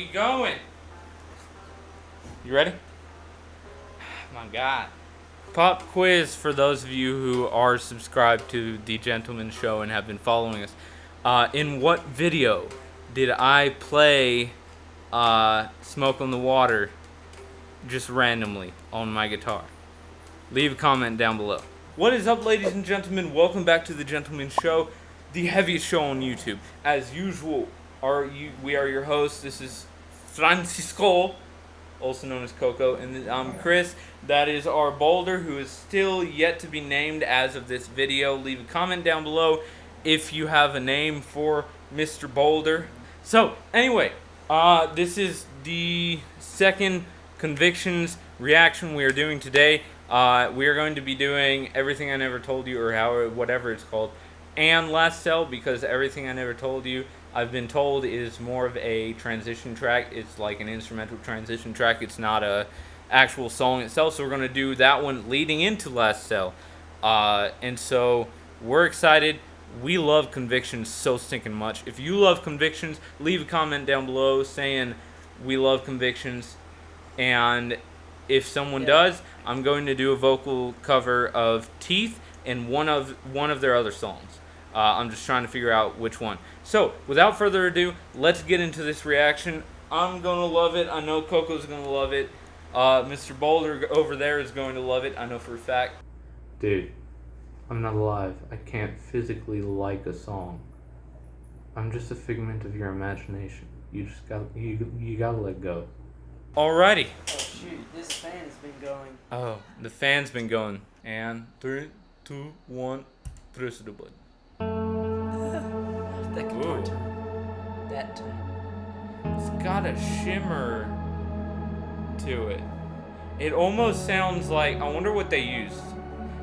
we going. You ready? My God. Pop quiz for those of you who are subscribed to The Gentleman Show and have been following us. In what video did I play Smoke on the Water just randomly on my guitar? Leave a comment down below. What is up, ladies and gentlemen? Welcome back to The Gentleman Show, the heaviest show on YouTube. As usual, we are your hosts. This is Francisco, also known as Coco, and I'm Chris. That is our boulder, who is still yet to be named as of this video. Leave a comment down below if you have a name for Mr. Boulder. So, anyway, this is the second Convictions reaction we are doing today. We are going to be doing Everything I Never Told You, or whatever it's called, and Last Cell, because Everything I Never Told You, I've been told, is more of a transition track. It's like an instrumental transition track. It's not a actual song itself, so we're going to do that one leading into Last Cell. And so we're excited. We love Convictions so stinking much. If you love Convictions, leave a comment down below saying we love Convictions. And if someone does, I'm going to do a vocal cover of Teeth and one of their other songs. I'm just trying to figure out which one. So, without further ado, let's get into this reaction. I'm going to love it. I know Coco's going to love it. Mr. Boulder over there is going to love it. I know for a fact. Dude, I'm not alive. I can't physically like a song. I'm just a figment of your imagination. You gotta let go. Alrighty. Oh shoot, this fan has been going. Oh, the fan's been going. And 3, 2, 1, press the button. That guitar time. That time. It's got a shimmer to it. It almost sounds like, I wonder what they used.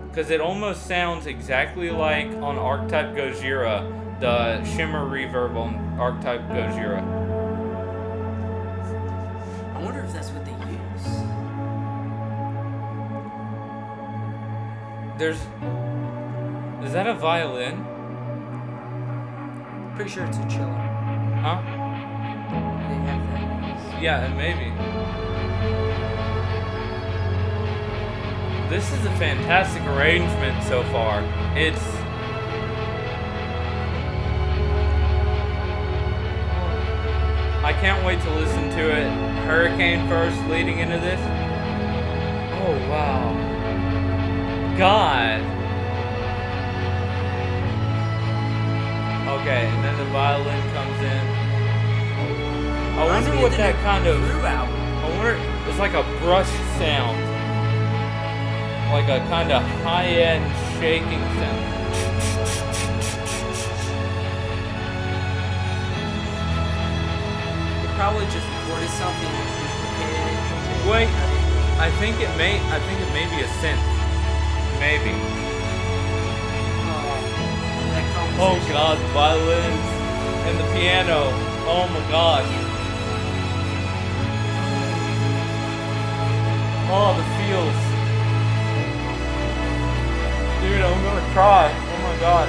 Because it almost sounds exactly like on Archetype Gojira, the shimmer reverb on Archetype Gojira. I wonder if that's what they use. Is that a violin? Pretty sure it's a cello. Huh? They have that. Yeah, maybe. This is a fantastic arrangement so far. I can't wait to listen to it. Hurricane first, leading into this. Oh, wow. God. Okay, and then the violin comes in. I wonder what that kind of... I wonder... It's like a brush sound. Like a kind of high-end shaking sound. They probably just recorded something and duplicated it. Wait, I think it may be a synth. Maybe. Oh god, the violins and the piano. Oh my gosh. Oh, the feels. Dude, I'm gonna cry. Oh my god.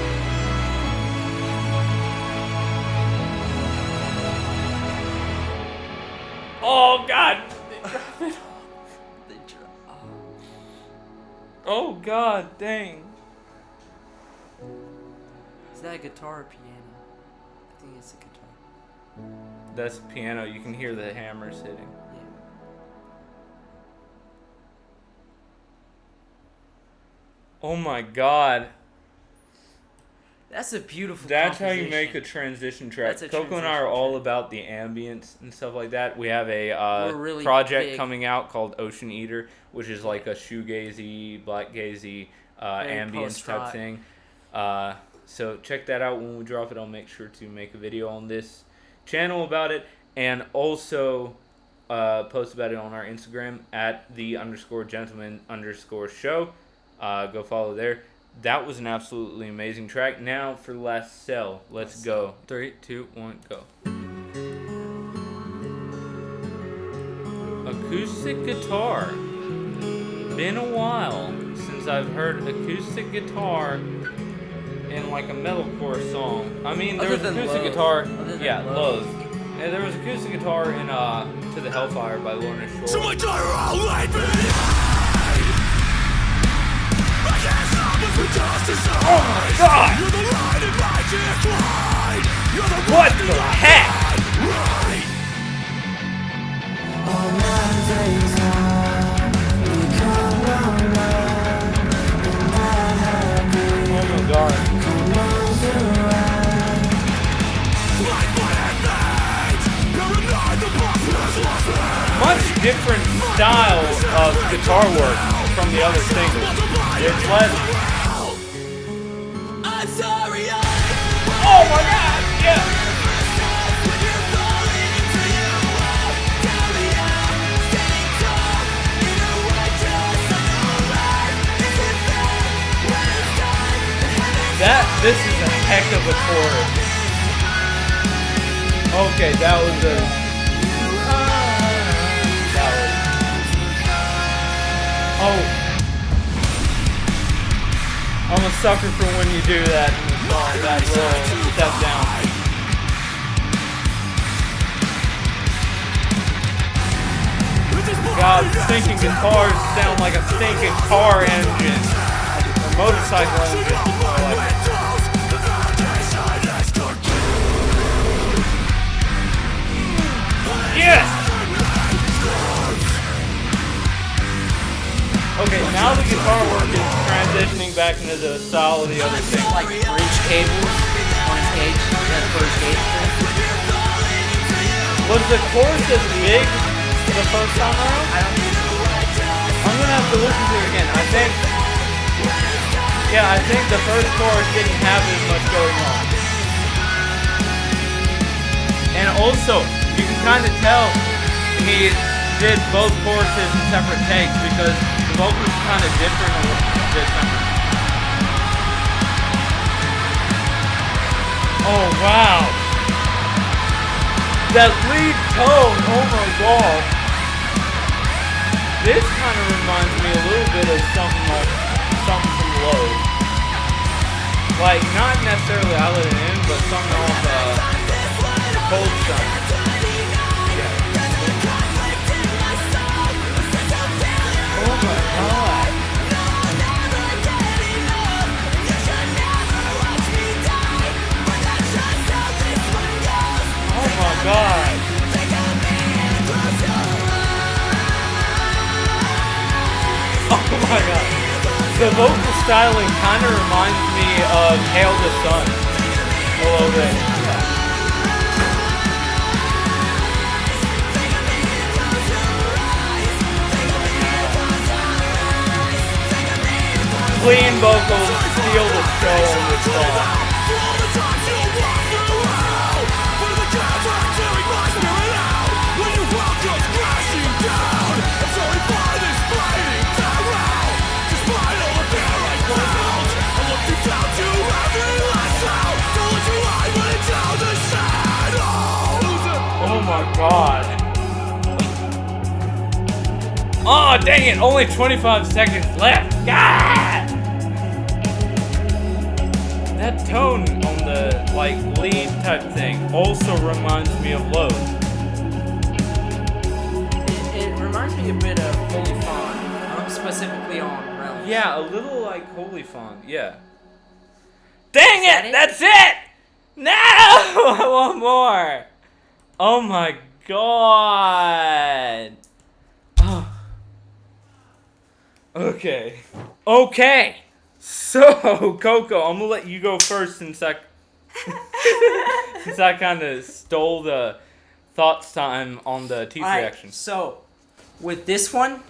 Oh god. Oh god, dang. Is that a guitar or piano? I think it's a guitar. That's piano. You can hear the hammers hitting. Yeah. Oh my god. That's a beautiful That's how you composition. make a transition track. That's a Coco and I are transition all track. about the ambience and stuff like that. We have a We're really project big. coming out called Ocean Eater, which is like a shoegazy, blackgazy ambience type post-rock. thing. So check that out when we drop it. I'll make sure to make a video on this channel about it, and also post about it on our Instagram at @the_gentleman_show. Go follow there. That was an absolutely amazing track. Now for Last Cell. Let's go. 3, 2, 1, go. Acoustic guitar. Been a while since I've heard acoustic guitar in like a metalcore song. I mean, there Other was than acoustic Loathe. guitar. Other than Yeah, Loathe. Loathe. Yeah, there was acoustic guitar in To the Hellfire by Lorna Shore. So my daughter all laid me. I can't stop as we toss aside. Oh my god! You're the light in my decline. You're the What one the that heck? right. Oh my god. Like my enemies. Paranoid the boss has lost me. Much different style of guitar work from the other singles. It's less. I'm sorry Oh my god! Yeah! when you're falling into your world. Tell me how, standing tall in a way just unaware. Is it fair when it's done? This is a heck of a chorus. Okay, that was a. That was. Oh. I'm a sucker for when you do that in the song, that little step down. God, stinking guitars sound like a stinking car engine. Or motorcycle engine. More like it. Yes! Okay, now the guitar work is transitioning back into the style of the other thing. Like bridge cables on his cage. That first cage thing. Was the chorus as big the first time around? I don't think so. I'm gonna have to listen to it again. I think the first chorus didn't have as much going on. And also, you can kind of tell he did both choruses in separate takes because the vocals kind of different a little bit. Oh wow! That lead tone, oh my god! This kind of reminds me a little bit of something from Load. Like, not necessarily I Let It In, but something off Cold Sun. Yeah. Oh my god. Oh my god. Oh my god. The vocal styling kind of reminds me of Hail the Sun. A little bit. Clean vocals steal the show on this song. Oh my god. Oh dang it, only 25 seconds left. God! That tone on the lead type thing also reminds me of Load. It reminds me a bit of Holy Fawn, specifically on Realms. Yeah, a little like Holy Fawn, yeah. Dang that it! it? That's it! No! I want more! Oh my god! Oh. Okay. Okay! So, Coco, I'm gonna let you go first since I kind of stole the thoughts time on the teeth Alright, reaction. so with this one,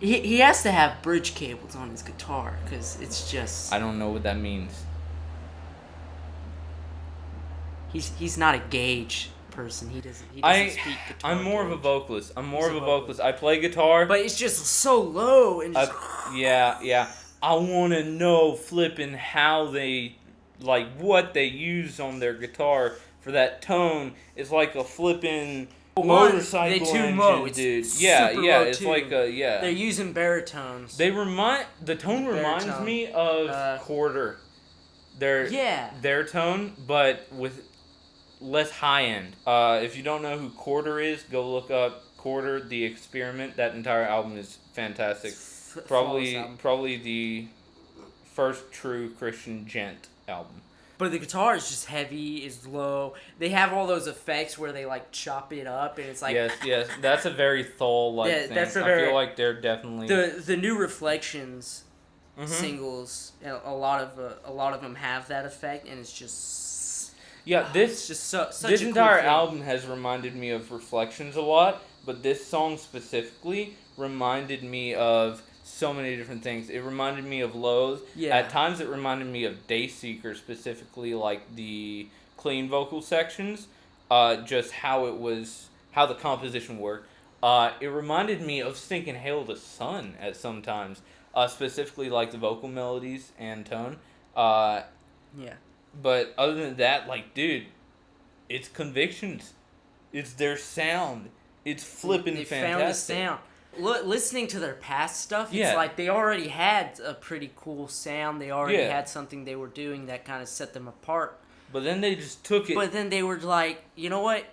he has to have bridge cables on his guitar because it's just I don't know what that means. he's not a gauge person. He doesn't speak guitar. I'm more of a gauge. vocalist. I'm more He's of a a vocalist. I play guitar. But it's just so low and just, Yeah. I want to know flipping how they, what they use on their guitar for that tone. It's like a flipping motorcycle they tune engine, low. It's dude. super Yeah, low it's too. like a, yeah. They're using baritones. The tone reminds Baritone. me of Quarter. Yeah. Their tone, but with less high end. If you don't know who Quarter is, go look up Quarter, The Experiment. That entire album is fantastic. Flawless Probably album. probably the first true Christian gent album. But the guitar is just heavy, is low. They have all those effects where they like chop it up, and it's like Yes, that's a very Thol-like Yeah, thing. that's a I very- feel like they're definitely the new Reflections Mhm. singles. A lot of them have that effect, and it's just Yeah, it's this just such this a cool entire thing. album has reminded me of Reflections a lot, but this song specifically reminded me of so many different things. It reminded me of Loathe. Yeah. At times it reminded me of Dayseeker, specifically like the clean vocal sections, just how the composition worked. It reminded me of Stinking Hail the Sun at some times, specifically like the vocal melodies and tone. Yeah. But other than that, like, dude, it's Convictions. It's their sound. It's flipping They fantastic. found the sound. Listening to their past stuff, it's Yeah. like they already had a pretty cool sound. They already Yeah. had something they were doing that kind of set them apart. But then they just took it. But then they were like, you know what?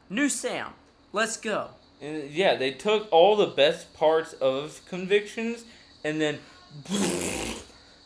New sound. Let's go. And yeah, they took all the best parts of Convictions and then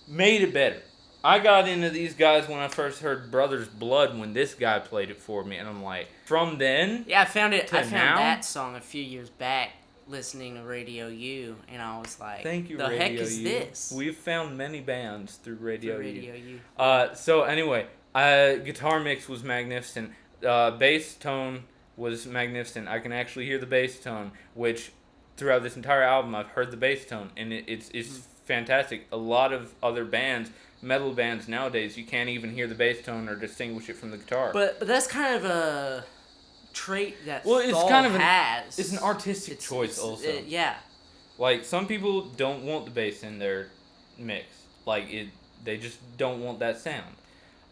made it better. I got into these guys when I first heard Brothers Blood when this guy played it for me, and I'm like, from then, Yeah, I found To I found now? that song a few years back listening to Radio U, and I was like, thank you, the Radio heck is U. this? We've found many bands through Radio The U. Radio U. So anyway, guitar mix was magnificent. Bass tone was magnificent. I can actually hear the bass tone, which throughout this entire album I've heard the bass tone, and it's fantastic. A lot of other bands, metal bands nowadays, you can't even hear the bass tone or distinguish it from the guitar. But that's kind of a trait that Well, it's Thol kind of has. it's an artistic choice also. Yeah. Like, some people don't want the bass in their mix. They just don't want that sound.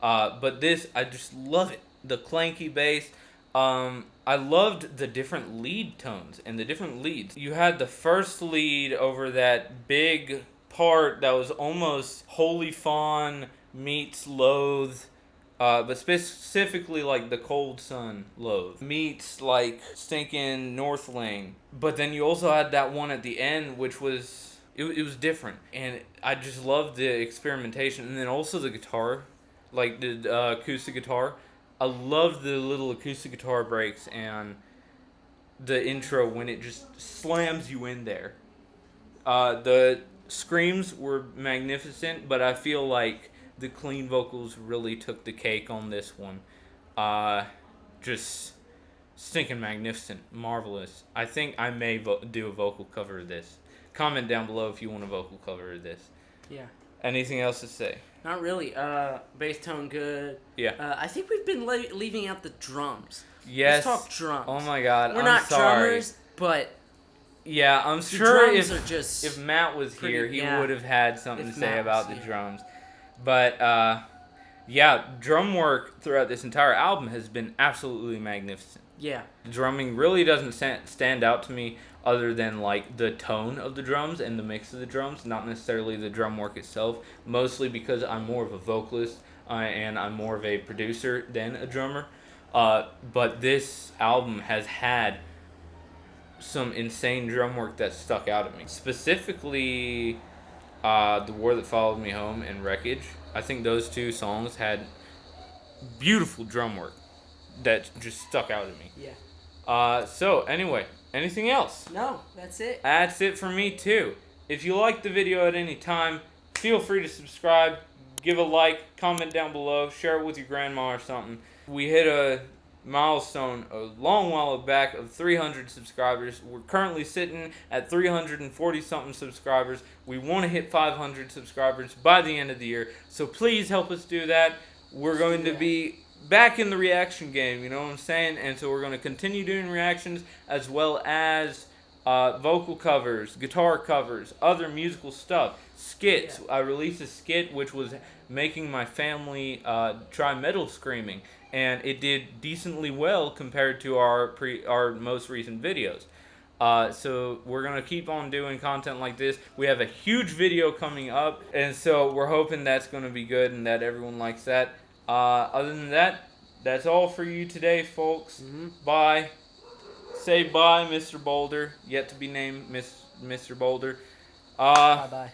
But this, I just love it. The clanky bass. I loved the different lead tones and the different leads. You had the first lead over that big part that was almost Holy Fawn meets Loathe. But specifically like the Cold Sun Loathe meets like stinking North Lane. But then you also had that one at the end, which was it was different, and I just loved the experimentation, and then also the guitar, like the acoustic guitar. I loved the little acoustic guitar breaks and the intro when it just slams you in there. The screams were magnificent, but I feel like the clean vocals really took the cake on this one. Just stinking magnificent, marvelous. I think I may do a vocal cover of this. Comment down below if you want a vocal cover of this. Yeah. Anything else to say? Not really. Bass tone good. Yeah. I think we've been leaving out the drums. Yes. Let's talk drums. Oh my God. We're I'm not sorry. drummers, but Yeah, I'm the sure drums if are just if Matt was pretty- here, he yeah. would have had something If to say Matt about was the here. drums. But yeah, drum work throughout this entire album has been absolutely magnificent. yeah. The drumming really doesn't stand out to me other than like the tone of the drums and the mix of the drums, not necessarily the drum work itself, mostly because I'm more of a vocalist and I'm more of a producer than a drummer. But this album has had some insane drum work that stuck out at me. Specifically, The War That Followed Me Home and Wreckage. I think those two songs had beautiful drum work that just stuck out at me. Yeah. So anyway, anything else? No, that's it. That's it for me too. If you liked the video at any time, feel free to subscribe, give a like, comment down below, share it with your grandma or something. We hit a milestone a long while back of 300 subscribers. We're currently sitting at 340 something subscribers. We want to hit 500 subscribers by the end of the year. So please help us do that. We're going to be back in the reaction game, you know what I'm saying? And so we're going to continue doing reactions as well as vocal covers, guitar covers, other musical stuff, skits. Yeah. I released a skit which was making my family try metal screaming, and it did decently well compared to our most recent videos. So we're going to keep on doing content like this. We have a huge video coming up, and so we're hoping that's going to be good and that everyone likes that. Other than that, that's all for you today, folks. Mhm. Bye. Say bye, Mr. Boulder. Yet to be named Mr. Boulder. Bye bye.